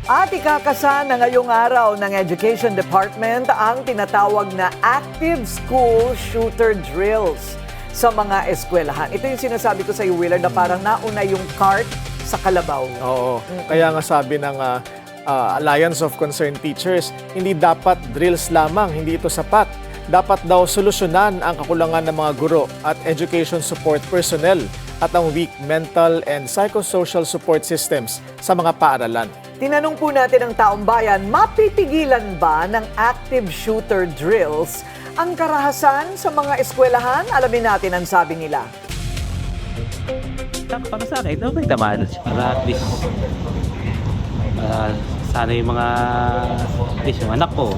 At ikakasa na ngayong araw ng Education Department ang tinatawag na Active School Shooter Drills sa mga eskwelahan. Ito yung sinasabi ko sa iyo, Willard, na parang nauna yung cart sa kalabaw. Oo. Kaya nga sabi ng Alliance of Concerned Teachers, hindi dapat drills lamang, hindi ito sapat. Dapat daw solusyonan ang kakulangan ng mga guro at education support personnel at ang weak mental and psychosocial support systems sa mga paaralan. Tinanong po natin ang taong bayan, mapipigilan ba ng active shooter drills ang karahasan sa mga eskwelahan? Alamin natin ang sabi nila. Para sa akin, okay naman. Para at least, sana yung mga, at least yung anak ko,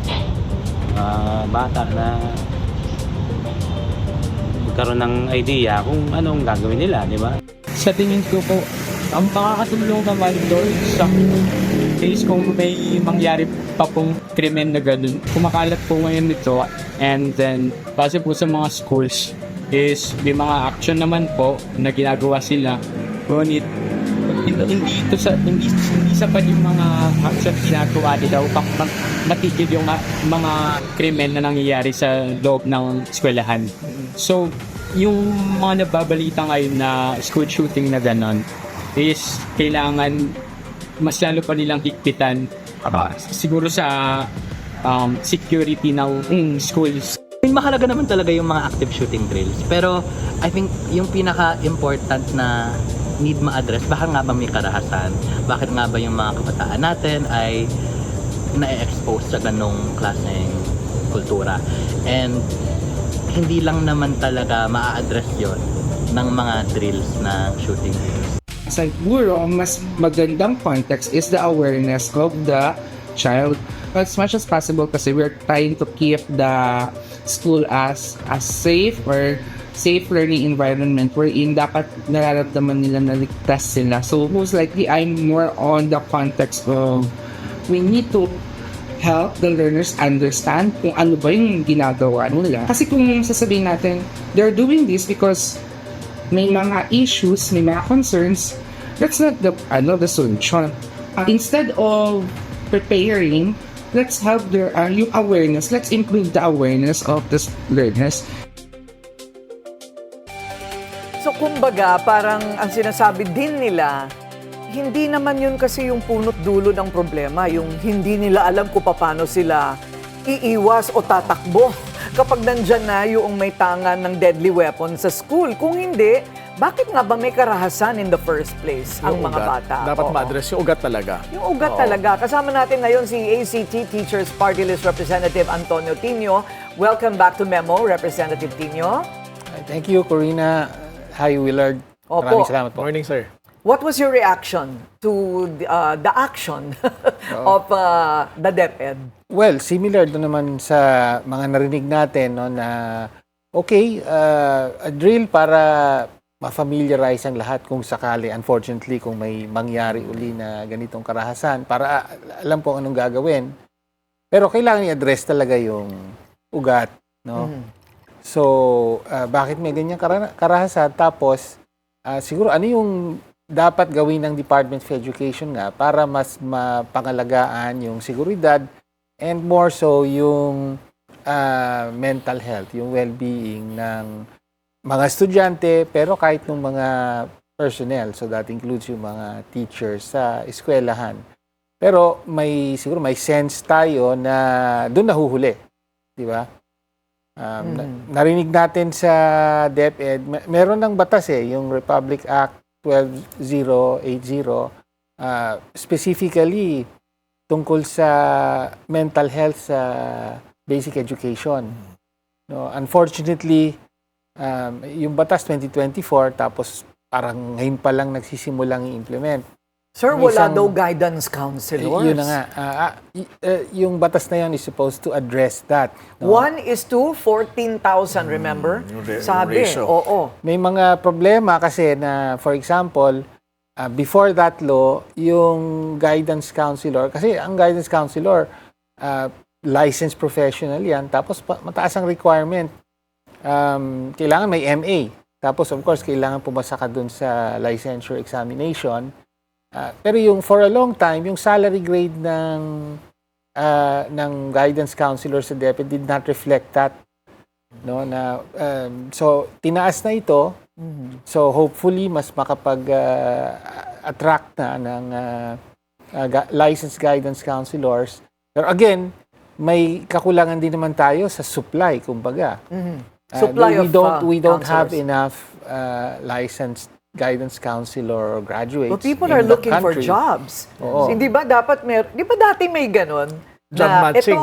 mga bata na magkaroon ng idea kung anong gagawin nila, di ba? Sa tingin ko po, ang makakatulong naman doon sa case kung may mangyari pa pong krimen na gano'n. Kumakalat po ngayon nito and then base po sa mga schools is may mga action naman po na ginagawa sila. Ngunit hindi sapat yung mga action na ginagawa nila upang matigil yung mga krimen na nangyayari sa loob ng eskwelahan. So, yung mga nababalita ngayon na school shooting na gano'n is kailangan mas lalo pa nilang higpitan siguro sa security ng schools. Mahalaga naman talaga yung mga active shooting drills. Pero I think yung pinaka-important na need ma-address, baka nga ba may karahasan? Bakit nga ba yung mga kabataan natin ay na-expose sa ganong klaseng kultura? And hindi lang naman talaga ma-address yon ng mga drills na shooting drills. Siguro, mas magandang context is the awareness of the child. As much as possible kasi we're trying to keep the school as safe or safe learning environment wherein dapat nararamdaman nila na ligtas sila. So most likely, I'm more on the context of we need to help the learners understand kung ano ba yung ginagawa nila. Kasi kung sasabihin natin, they're doing this because may mga issues, may mga concerns, that's not the solution. Instead of preparing, let's help their yung awareness. Let's improve the awareness of the learners. So kumbaga, parang ang sinasabi din nila, hindi naman yun kasi yung punot dulo ng problema, yung hindi nila alam kung paano sila iiwas o tatakbo kapag nandyan na yung may tangan ng deadly weapon sa school. Kung hindi, bakit nga ba may karahasan in the first place ang mga bata? Dapat ma-address yung ugat talaga. Yung ugat talaga. Kasama natin ngayon si ACT Teachers Party List Representative Antonio Tino. Welcome back to Memo, Representative Tino. Thank you, Corina. Hi, Willard. Opo. Maraming salamat po. Morning, sir. What was your reaction to the action of the DepEd? Well, similar doon naman sa mga narinig natin no, na okay, a drill para ma-familiarize ang lahat kung sakali, unfortunately, kung may mangyari uli na ganitong karahasan, para alam po anong gagawin. Pero kailangan i-address talaga yung ugat. No? So, bakit may ganyang karahasan? Tapos, siguro ano yung dapat gawin ng Department of Education nga para mas mapangalagaan yung seguridad and more so yung mental health, yung well-being ng mga estudyante, pero kahit ng mga personnel. So that includes yung mga teachers sa eskwelahan. Pero siguro may sense tayo na doon nahuhuli. Di ba? Narinig natin sa DepEd, meron ng batas yung Republic Act 12080, specifically tungkol sa mental health sa basic education. No, unfortunately, yung batas 2024, tapos parang ngayon pa lang nagsisimulang i-implement. Sir, wala daw guidance counselors. Yun na nga. Yung batas na yun is supposed to address that. No? 1:14,000, remember? Sabi, ratio. oo. May mga problema kasi na, for example, before that law, yung guidance counselor, kasi ang guidance counselor, licensed professional yan, tapos mataas ang requirement. Kailangan may MA. Tapos, of course, kailangan pumasa ka dun sa licensure examination. Pero yung for a long time, yung salary grade ng guidance counselor sa DepEd did not reflect that. No, na so tinaas na ito. So hopefully mas makapag-attract na ng licensed guidance counselors. Pero again, may kakulangan din naman tayo sa supply, kumbaga. Supply we don't have counselors. enough licensed guidance counselor or graduates. But people in are the looking for country. jobs. Oo. Hindi ba dapat di ba dati may ganon? Job Na matching.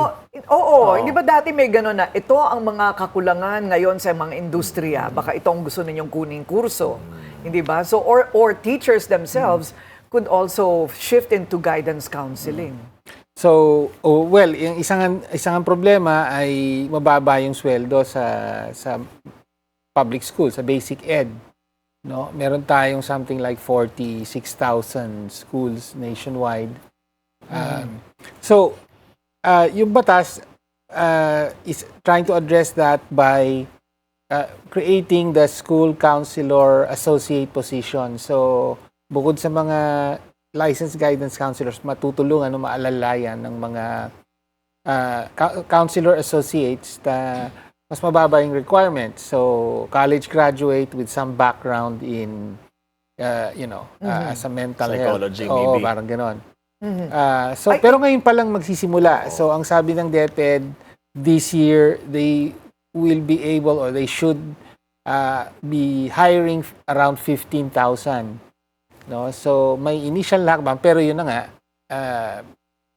hindi ba dati may ganon na ito ang mga kakulangan ngayon sa mga industriya, baka ito ang gusto ninyong kuning kurso. Hindi ba? So, or teachers themselves could also shift into guidance counseling. So, well, yung isang problema ay mababa yung sweldo sa public school, sa basic ed. No, meron tayong something like 46,000 schools nationwide. So, yung batas is trying to address that by creating the school counselor associate position. So, bukod sa mga licensed guidance counselors, matutulungan o maalalayan ng mga counselor associates na mas mababa yung requirements. So, college graduate with some background in, as a mental Psychology, health. Oo, maybe. parang ganon. Pero ngayon pa lang magsisimula. So, ang sabi ng DepEd, this year, they will be able or they should be hiring around 15,000. No? So, may initial lakbang, pero yun na nga,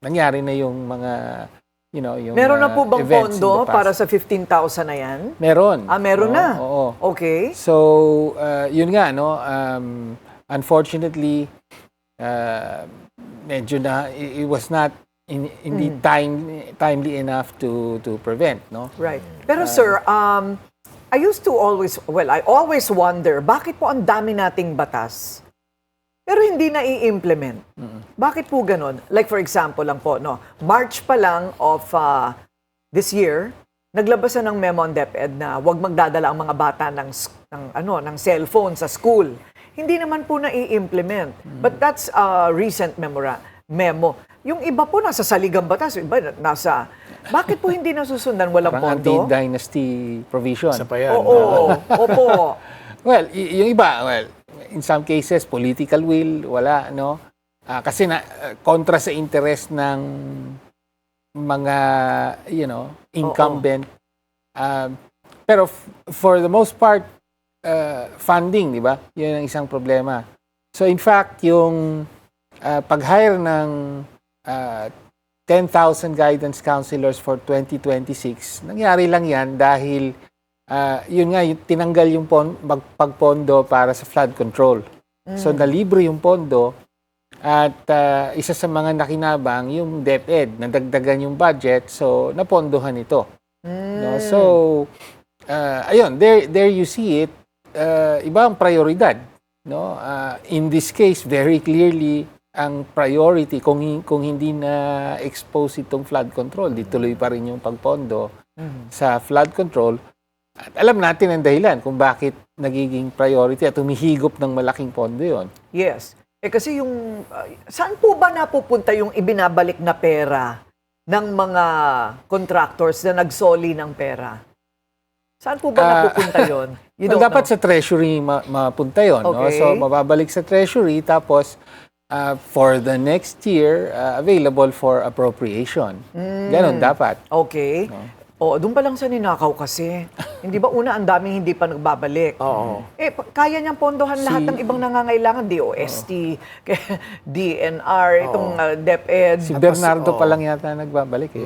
nangyari na yung mga, yung Meron na po bang events in pondo the past. para sa 15,000 na yan? Meron. Meron No? na? Oo. Okay. So, yun nga, no, unfortunately, medyo na, it was not hindi timely enough to prevent, no? Right. Pero sir, I always wonder, bakit po ang dami nating batas, pero hindi na i-implement? Bakit po ganon? Like for example lang po, no, March pa lang of this year, naglabas na ng memo ang DepEd na huwag magdadala ang mga bata ng cellphone sa school. Hindi naman po na i-implement. But that's a recent memo. Yung iba po nasa saligang batas, yung iba nasa... Bakit po hindi nasusundan? Walang Parang pondo? anti-dynasty provision. Isa pa yan. Oo. Opo. Well, yung iba, in some cases, political will, wala, no? Kasi kontra sa interest ng mga, incumbent. Pero for the most part, funding, di ba? Yun ang isang problema. So in fact, yung pag-hire ng 10,000 guidance counselors for 2026, nangyari lang yan dahil yun nga, tinanggal yung pagpondo para sa flood control. So, nalibre yung pondo at isa sa mga nakinabang yung DepEd, nadagdagan yung budget, so napondohan ito. No? So, ayun, there you see it, iba ang prioridad. No? In this case, very clearly, ang priority, kung hindi na expose itong flood control, dituloy pa rin yung pagpondo sa flood control. At alam natin ang dahilan kung bakit nagiging priority at humihigop ng malaking pondo yon. Yes. Kasi saan po ba napupunta yung ibinabalik na pera ng mga contractors na nagsoli ng pera? Saan po ba napupunta yon? Dapat sa treasury mapunta yon. No? Okay. So, mababalik sa treasury, tapos for the next year, available for appropriation. Ganon dapat. Okay. Doon pa lang sa ninakaw kasi. Hindi ba una ang daming hindi pa nagbabalik? Oo. Kaya niyang pondohan lahat ng ibang nangangailangan, DOST, DNR, itong DepEd. Si Bernardo pa lang yata nagbabalik eh.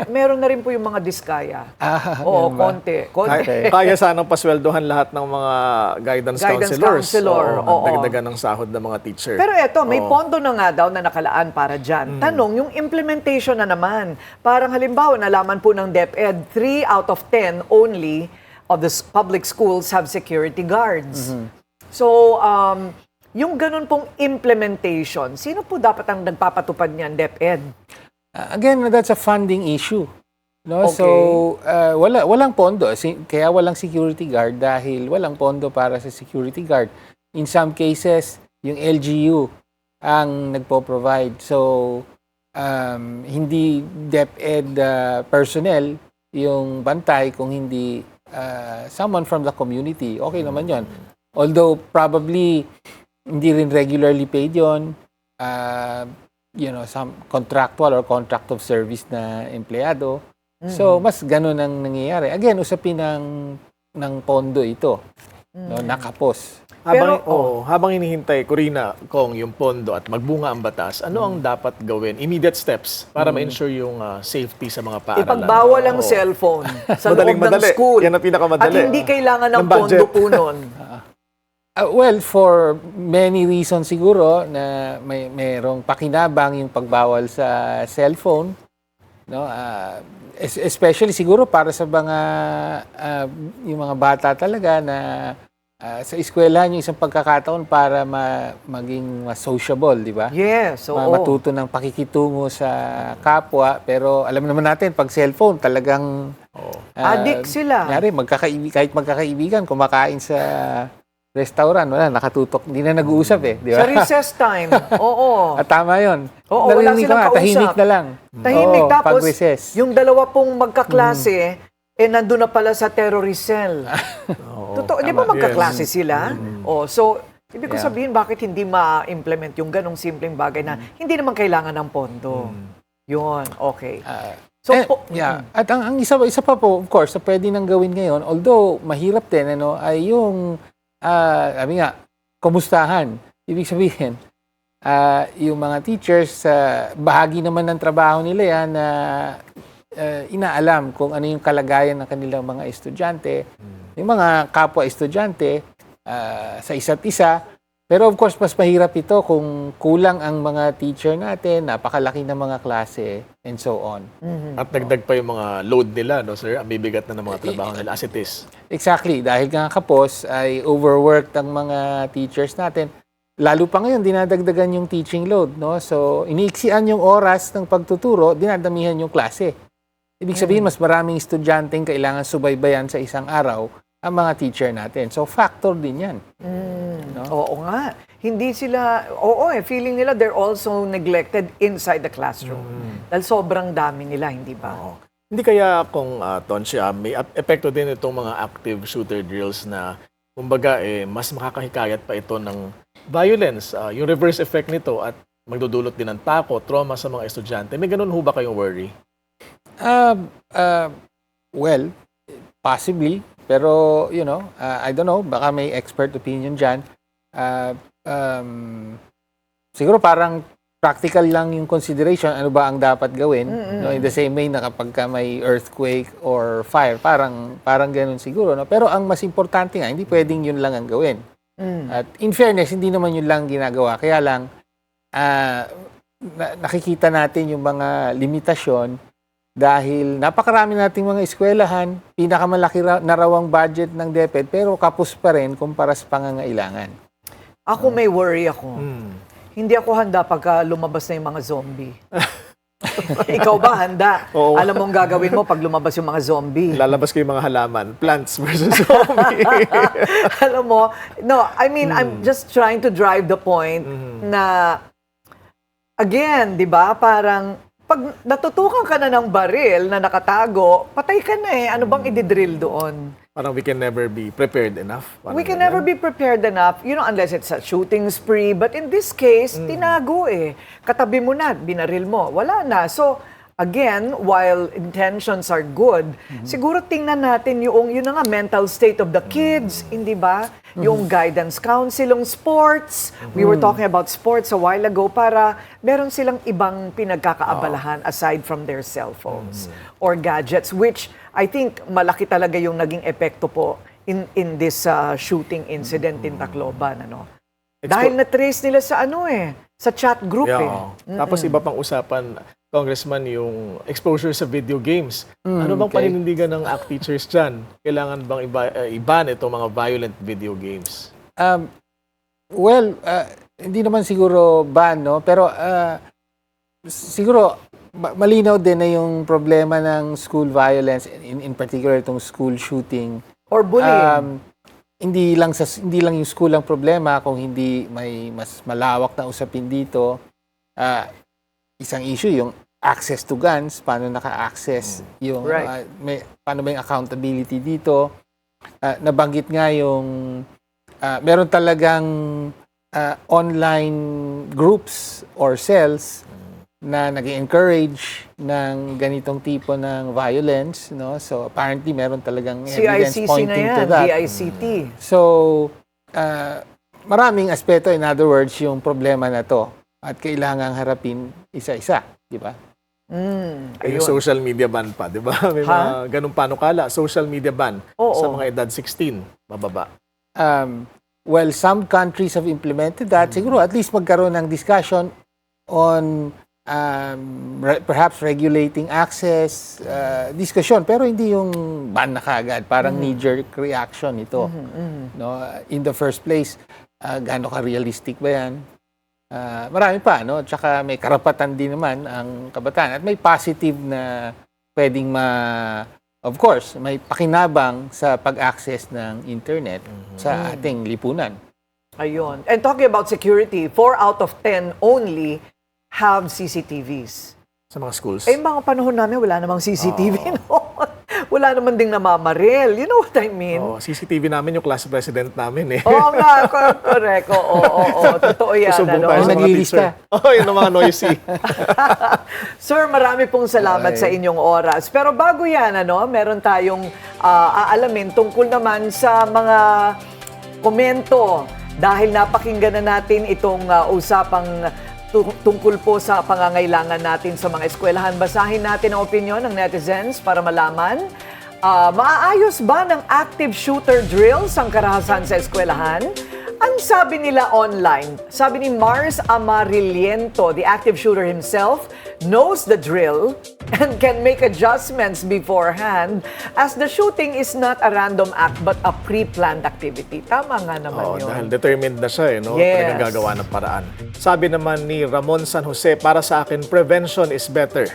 Meron na rin po yung mga diskaya. ganun ba? Konti. Kaya sanang pasweldohan lahat ng mga guidance counselors. counselor, oo. Dagdagan ng sahod ng mga teacher. Pero eto, may pondo na nga daw na nakalaan para dyan. Tanong, yung implementation na naman. Parang halimbawa, nalaman po ng DepEd, 3 out of 10 only of the public schools have security guards. So, yung ganun pong implementation, sino po dapat ang nagpapatupad niyan, DepEd? Again, that's a funding issue. No? Okay. So, walang pondo. Kaya walang security guard dahil walang pondo para sa security guard. In some cases, yung LGU, ang nagpo-provide. So, hindi DepEd personnel yung bantay kung hindi someone from the community. Okay naman yon. Although probably hindi rin regularly paid yon. Some contractual or contract of service na empleyado. So, mas ganun ang nangyayari. Again, usapin ng pondo ito. No, nakapos. Habang hinihintay, Corina, kung yung pondo at magbunga ang batas, ano ang dapat gawin? Immediate steps para ma-ensure yung safety sa mga paaralan. Ipagbawal ang cellphone sa loob ng school. Yan ang pinakamadali. At hindi kailangan ng Ng budget. pondo po nun. Well, for many reasons siguro na mayroong pakinabang yung pagbawal sa cellphone, no? Especially siguro para sa mga yung mga bata talaga na sa eskwelahan yung isang pagkakataon para maging mas sociable, di ba? Yes, oo. Matuto ng pakikitungo sa kapwa, pero alam naman natin pag cellphone talagang Addict sila. Kunyari, kahit magkakaibigan, kumakain sa restaurant, wala, nakatutok, hindi na nag-uusap di ba? Sa recess time. Oo. At tama yun. Oo, wala Narinig ko silang nga, kausap. tahimik na lang. Tahimik. Oo, Tapos, pag-recess. yung dalawa pong magkaklase, nandun na pala sa terrorist cell. Totoo, di ba magkaklase sila? So, ibig ko sabihin, bakit hindi ma-implement yung ganong simpleng bagay na hindi naman kailangan ng pondo? Yun, okay. At ang isa pa po, of course, na pwede nang gawin ngayon, although mahirap din, ay yung, sabi nga, kumustahan. Ibig sabihin, yung mga teachers, bahagi naman ng trabaho nila yan na inaalam kung ano yung kalagayan ng kanilang mga estudyante, yung mga kapwa-estudyante sa isa't isa. Pero of course, mas mahirap ito kung kulang ang mga teacher natin, napakalaki ng mga klase, and so on. At dagdag pa yung mga load nila, no, sir? Ang bibigat na ng mga trabaho nila as it is. Exactly. Dahil nga kapos ay overworked ang mga teachers natin. Lalo pa ngayon, dinadagdagan yung teaching load. No? So, iniiksian yung oras ng pagtuturo, dinadamihan yung klase. Ibig sabihin, mas maraming estudyanteng kailangan subaybayan sa isang araw ang mga teacher natin. So, factor din yan. No? Oo nga. Hindi sila, feeling nila they're also neglected inside the classroom. Dahil sobrang dami nila, hindi ba? Hindi kaya kung, Tonsya, may epekto din itong mga active shooter drills na, kumbaga, mas makakahikayat pa ito ng violence, yung reverse effect nito at magdudulot din ng takot, trauma sa mga estudyante. May ganun ho ba kayong worry? Well, possibly. Pero, I don't know, baka may expert opinion dyan. Siguro parang practical lang yung consideration, ano ba ang dapat gawin. No? In the same way na kapag ka may earthquake or fire, parang ganun siguro. No? Pero ang mas importante nga, hindi pwedeng yun lang ang gawin. At in fairness, hindi naman yun lang ginagawa. Kaya lang, nakikita natin yung mga limitasyon dahil napakarami nating mga eskwelahan, pinakamalaki na raw ang budget ng DepEd, pero kapos pa rin kumpara sa pangangailangan. Ako may worry ako. Hindi ako handa pagka lumabas na yung mga zombie. Ikaw ba handa? Oo. Alam mo ang gagawin mo pag lumabas yung mga zombie. Lalabas ko yung mga halaman, plants versus zombie. Alam mo, no, I mean, I'm just trying to drive the point na, again, di ba, parang, pag natutukan ka na ng baril na nakatago, patay ka na Ano bang ididrill doon? Parang we can never be prepared enough. Parang We can ganun. never be prepared enough, unless it's a shooting spree. But in this case, tinago Katabi mo na, binaril mo. Wala na. So, again, while intentions are good, siguro tingnan natin yun na nga, mental state of the kids, hindi ba? Yung guidance council, yung sports. We were talking about sports a while ago para meron silang ibang pinagkakaabalahan aside from their cell phones or gadgets, which I think malaki talaga yung naging epekto po in this shooting incident in Tacloban. Dahil na-trace nila sa sa chat group Tapos iba pang usapan, Congressman, yung exposure sa video games. Ano bang paninindigan ng ACT teachers dyan? Kailangan bang iban itong mga violent video games? Well, hindi naman siguro ban, no? Pero siguro malinaw din na yung problema ng school violence, in particular itong school shooting. Or bullying. hindi lang yung school ang problema, kung hindi may mas malawak na usapin dito. Isang issue yung access to guns, paano naka-access yung Right. paano ba yung accountability dito. Nabanggit nga yung meron talagang online groups or cells na nag-encourage ng ganitong tipo ng violence, no? So apparently meron talagang evidence CICC na pointing to yan, that. DICT. So maraming aspeto, in other words, yung problema na to at kailangang harapin isa-isa, di ba? Yung social media ban pa, di ba? May mga ganung panukala, social media ban Oo. sa mga edad 16, bababa. Well, some countries have implemented that. Siguro at least magkaroon ng discussion on perhaps regulating access, discussion, pero hindi yung ban na kaagad. Parang knee-jerk reaction ito. No? In the first place, gaano ka-realistic ba yan? Marami pa, no? Tsaka may karapatan din naman ang kabataan. At may positive na pwedeng of course, may pakinabang sa pag-access ng internet sa ating lipunan. Ayun. And talking about security, 4 out of 10 only have CCTVs. Sa mga schools. Eh, mga panahon namin, wala namang CCTV noon. Wala naman ding namamaril. You know what I mean? CCTV namin yung class president namin eh. Oo nga, correct. Oo. Totoo yan. Susubong Ano? tayo sa mga Naglilista. teacher. Yun ang mga noisy. Sir, marami pong salamat sa inyong oras. Pero bago yan, meron tayong aalamin tungkol naman sa mga komento. Dahil napakinggan na natin itong usapang tungkol po sa pangangailangan natin sa mga eskwelahan. Basahin natin ang opinion ng netizens para malaman. Maaayos ba ng active shooter drills ang karahasan sa eskwelahan? Ang sabi nila online, sabi ni Mars Amariliento, the active shooter himself, knows the drill and can make adjustments beforehand as the shooting is not a random act but a pre-planned activity. Tama nga naman yun. Dahil determined na siya no? Yes. Talagang gagawa ng paraan. Sabi naman ni Ramon San Jose, para sa akin, prevention is better.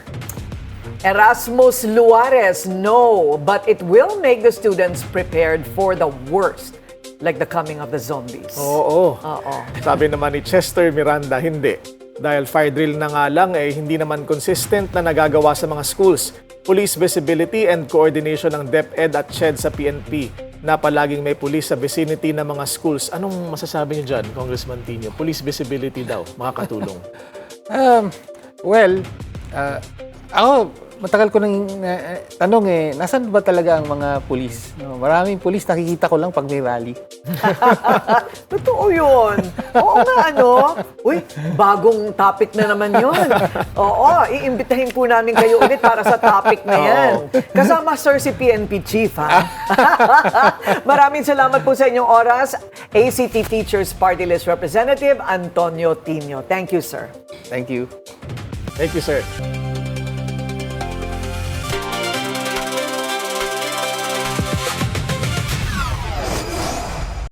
Erasmus Luares, no, but it will make the students prepared for the worst, like the coming of the zombies. Oo. Oo. Sabi naman ni Chester Miranda, hindi. Dahil fire drill na nga lang, hindi naman consistent na nagagawa sa mga schools. Police visibility and coordination ng DepEd at CHED sa PNP na palaging may police sa vicinity ng mga schools. Anong masasabi niyo dyan, Congressman Tino? Police visibility daw, makakatulong. Ako, matagal ko nang tanong nasan ba talaga ang mga pulis? No, maraming pulis nakikita ko lang pag may rally. Totoo yun. Oo nga, Uy, bagong topic na naman yun. Oo, iimbitahin po namin kayo ulit para sa topic na yan. Kasama, sir, si PNP Chief, ha? Maraming salamat po sa inyong oras. ACT Teachers Party List Representative Antonio Tino. Thank you, sir. Thank you. Thank you, sir.